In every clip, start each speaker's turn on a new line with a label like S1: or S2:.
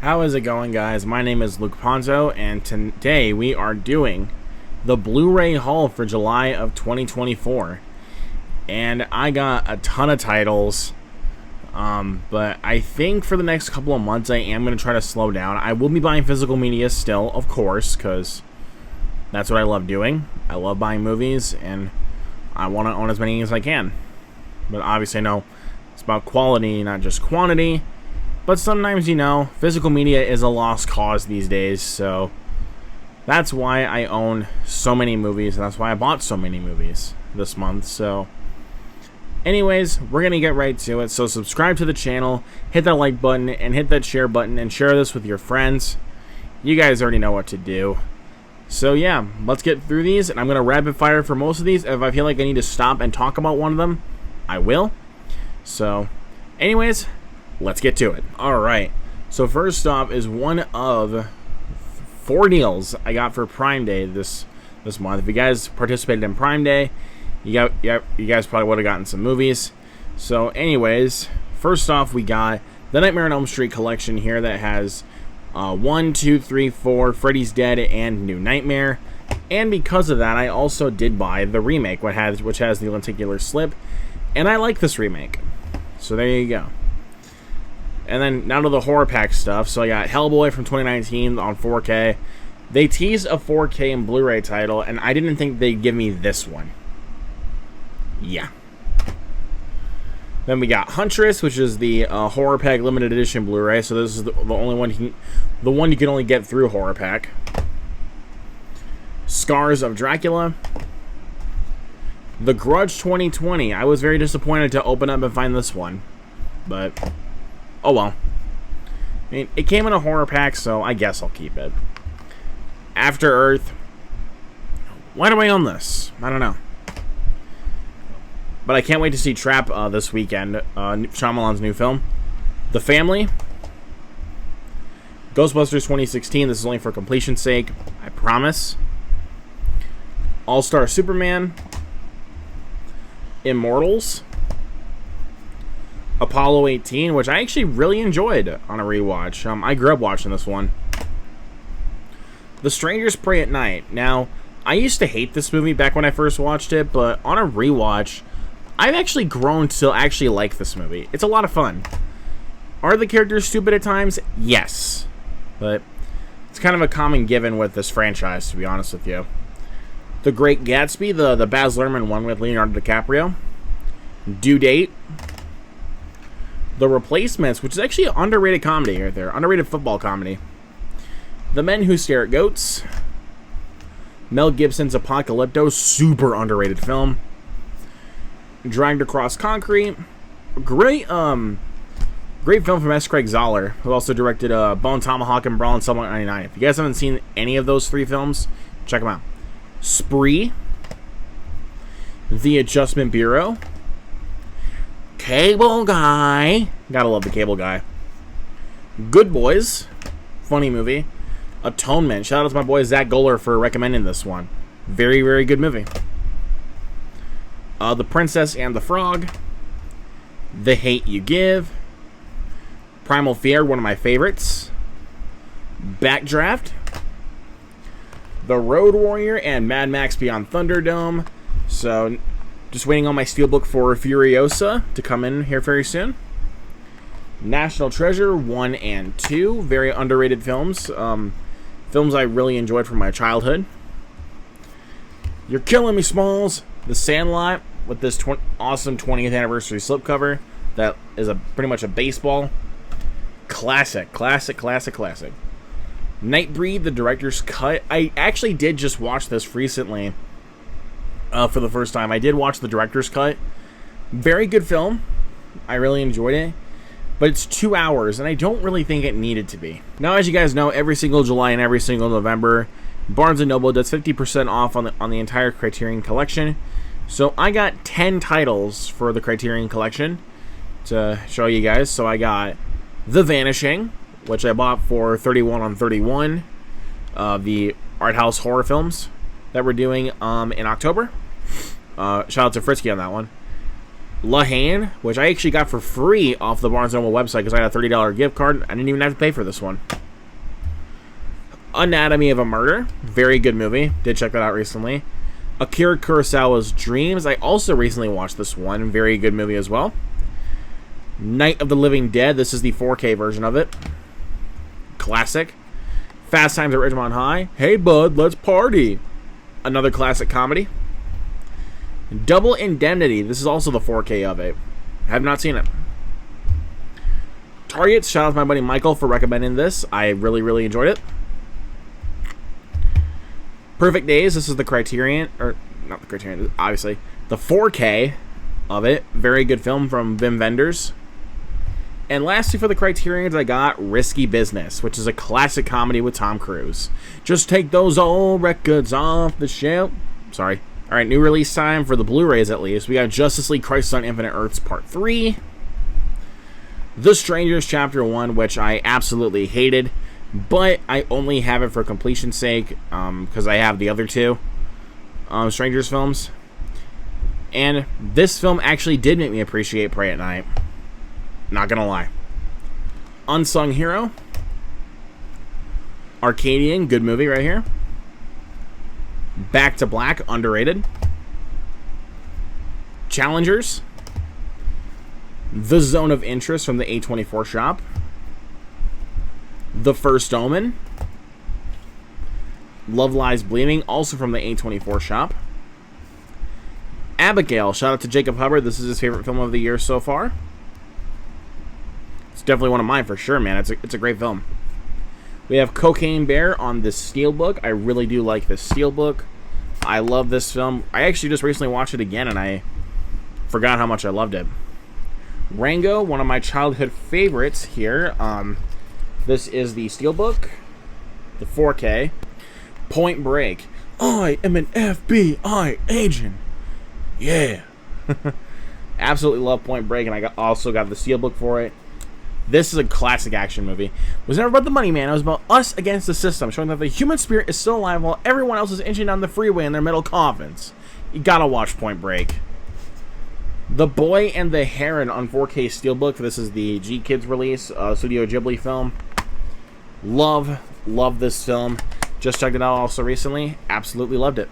S1: How is it going, guys? My name is Luke Ponzo, and today we are doing the Blu-ray haul for July of 2024. And I got a ton of titles, but I think for the next couple of months I am going to try to slow down. I will be buying physical media still, of course, because that's what I love doing. I love buying movies, and I want to own as many as I can. But obviously I know it's about quality, not just quantity. But sometimes, physical media is a lost cause these days, so that's why I own so many movies, and that's why I bought so many movies this month. So anyways, we're going to get right to it. So subscribe to the channel, hit that like button, and hit that share button, and share this with your friends. You guys already know what to do. So yeah, let's get through these, and I'm going to rapid fire for most of these. If I feel like I need to stop and talk about one of them, I will. So anyways, let's get to it. Alright, so first off is one of 4 deals I got for Prime Day this month. If you guys participated in Prime Day, you guys probably would have gotten some movies. So anyways, first off we got the Nightmare on Elm Street collection here that has 1, 2, 3, 4, Freddy's Dead, and New Nightmare. And because of that, I also did buy the remake, which has the lenticular slip, and I like this remake. So there you go. And then now to the horror pack stuff. So I got Hellboy from 2019 on 4K. They teased a 4K and Blu-ray title, and I didn't think they'd give me this one. Yeah. Then we got Huntress, which is the horror pack limited edition Blu-ray. So this is the only one you can only get through horror pack. Scars of Dracula. The Grudge 2020. I was very disappointed to open up and find this one, but oh well. I mean, it came in a horror pack, so I guess I'll keep it. After Earth. Why do I own this? I don't know. But I can't wait to see Trap this weekend. Shyamalan's new film. The Family. Ghostbusters 2016. This is only for completion's sake, I promise. All-Star Superman. Immortals. Apollo 18, which I actually really enjoyed on a rewatch. I grew up watching this one. The Strangers Pray at Night. Now, I used to hate this movie back when I first watched it, but on a rewatch, I've actually grown to actually like this movie. It's a lot of fun. Are the characters stupid at times? Yes. But it's kind of a common given with this franchise, to be honest with you. The Great Gatsby, the Baz Luhrmann one with Leonardo DiCaprio. Due Date. The Replacements, which is actually an underrated comedy right there. Underrated football comedy. The Men Who Stare at Goats. Mel Gibson's Apocalypto, super underrated film. Dragged Across Concrete. Great film from S. Craig Zahler, who also directed Bone Tomahawk and Brawl in Summer 99. If you guys haven't seen any of those 3 films, check them out. Spree. The Adjustment Bureau. Cable Guy. Gotta love the Cable Guy. Good Boys. Funny movie. Atonement. Shout out to my boy Zach Goller for recommending this one. Very, very good movie. The Princess and the Frog. The Hate You Give. Primal Fear, one of my favorites. Backdraft. The Road Warrior and Mad Max Beyond Thunderdome. So, just waiting on my steelbook for Furiosa to come in here very soon. National Treasure 1 and 2. Very underrated films. Films I really enjoyed from my childhood. You're Killing Me, Smalls. The Sandlot with this awesome 20th anniversary slipcover. That is pretty much a baseball. Classic. Nightbreed, the director's cut. I actually did just watch this recently for the first time. I did watch the director's cut. Very good film. I really enjoyed it. But it's 2 hours, and I don't really think it needed to be. Now, as you guys know, every single July and every single November, Barnes & Noble does 50% off on the entire Criterion Collection. So I got 10 titles for the Criterion Collection to show you guys. So I got The Vanishing, which I bought for 31 on 31, the art house horror films that we're doing in October. Shout out to Frisky on that one. Lahane, which I actually got for free off the Barnes & Noble website because I had a $30 gift card. I didn't even have to pay for this one. Anatomy of a Murder, very good movie. Did check that out recently. Akira Kurosawa's Dreams, I also recently watched this one. Very good movie as well. Night of the Living Dead, this is the 4K version of it. Classic. Fast Times at Ridgemont High, hey bud, let's party. Another classic comedy. Double Indemnity, this is also the 4K of it. Have not seen it. Target, shout out to my buddy Michael for recommending this. I really, really enjoyed it. Perfect Days, this is the Criterion, or not the Criterion, obviously, the 4K of it. Very good film from Wim Wenders. And lastly for the Criterions, I got Risky Business, which is a classic comedy with Tom Cruise. Just take those old records off the shelf. Sorry. Alright, new release time for the Blu-rays at least. We got Justice League Crisis on Infinite Earths Part 3. The Strangers Chapter 1, which I absolutely hated. But I only have it for completion's sake, because I have the other two Strangers films. And this film actually did make me appreciate Pray at Night. Not gonna lie. Unsung Hero. Arcadian, good movie right here. Back to Black, underrated. Challengers. The Zone of Interest from the A24 shop. The First Omen. Love Lies Bleeding, also from the A24 shop. Abigail, shout out to Jacob Hubbard. This is his favorite film of the year so far. It's definitely one of mine for sure, man. It's a great film. We have Cocaine Bear on the Steelbook. I really do like this Steelbook. I love this film. I actually just recently watched it again, and I forgot how much I loved it. Rango, one of my childhood favorites here. This is the Steelbook, the 4K. Point Break. I am an FBI agent. Yeah. Absolutely love Point Break, and I also got the Steelbook for it. This is a classic action movie. It was never about the money, man. It was about us against the system, showing that the human spirit is still alive while everyone else is inching down the freeway in their metal coffins. You gotta watch Point Break. The Boy and the Heron on 4K Steelbook. This is the G-Kids release, Studio Ghibli film. Love this film. Just checked it out also recently. Absolutely loved it.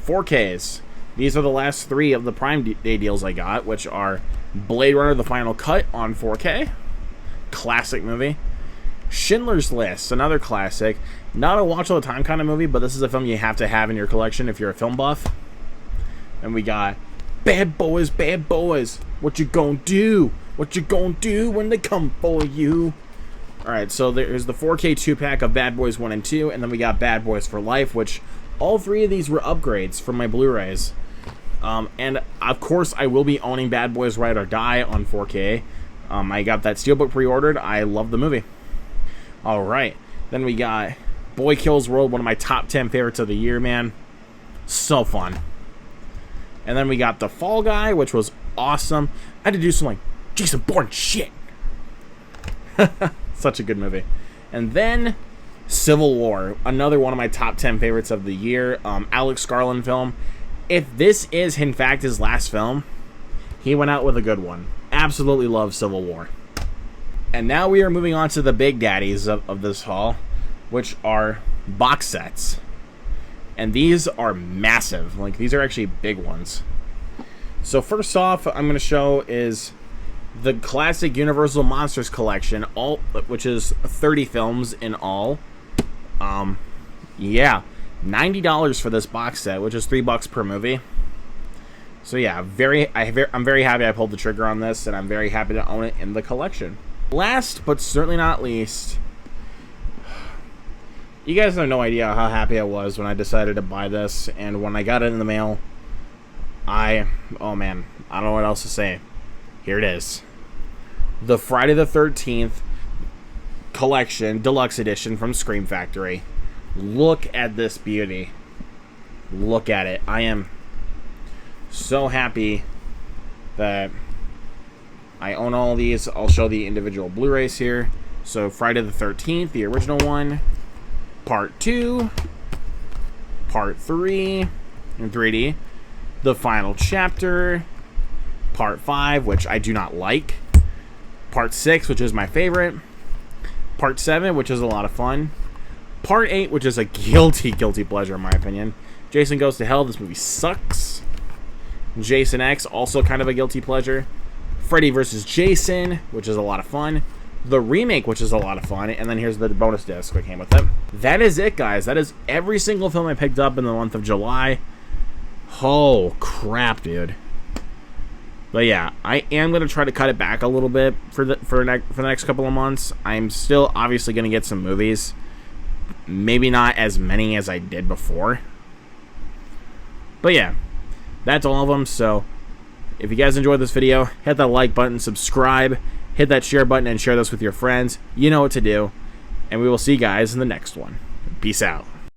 S1: 4Ks. These are the last three of the Prime Day deals I got, which are Blade Runner: The Final Cut on 4K. Classic movie. Schindler's List, another classic. Not a watch all the time kind of movie, but this is a film you have to have in your collection if you're a film buff. And we got Bad Boys, Bad Boys. What you gonna do? What you gonna do when they come for you? Alright, so there's the 4K 2-pack of Bad Boys 1 and 2, and then we got Bad Boys for Life, which all three of these were upgrades from my Blu-rays. And of course, I will be owning Bad Boys Ride or Die on 4K. I got that Steelbook pre-ordered. I love the movie. Alright, then we got Boy Kills World, one of my top 10 favorites of the year, man. So fun. And then we got The Fall Guy, which was awesome. I had to do some, like, Jason Bourne shit. Such a good movie. And then Civil War, another one of my top 10 favorites of the year. Alex Garland film. If this is, in fact, his last film, he went out with a good one. Absolutely love Civil War. And now we are moving on to the big daddies of this haul, which are box sets. And these are massive. Like, these are actually big ones. So first off, I'm going to show is the classic Universal Monsters collection, which is 30 films in all. Yeah, $90 for this box set, which is $3 per movie. So yeah, I'm very happy I pulled the trigger on this, and I'm very happy to own it in the collection. Last but certainly not least, you guys have no idea how happy I was when I decided to buy this, and when I got it in the mail, oh man, I don't know what else to say. Here it is. The Friday the 13th collection, deluxe edition from Scream Factory. Look at this beauty. Look at it. I am so happy that I own all these. I'll show the individual Blu-rays here. So Friday the 13th, the original one. Part 2. Part 3 in 3D. The Final Chapter. Part 5, which I do not like. Part 6, which is my favorite. Part 7, which is a lot of fun. Part 8, which is a guilty pleasure in my opinion. Jason Goes to Hell, this movie sucks. Jason X, also kind of a guilty pleasure. Freddy vs. Jason, which is a lot of fun. The remake, which is a lot of fun. And then here's the bonus disc that came with it. That is it, guys. That is every single film I picked up in the month of July. Oh, crap, dude. But yeah, I am going to try to cut it back a little bit for the next couple of months. I'm still obviously going to get some movies. Maybe not as many as I did before. But yeah, that's all of them. So if you guys enjoyed this video, hit that like button, subscribe, hit that share button, and share this with your friends. You know what to do. And we will see you guys in the next one. Peace out.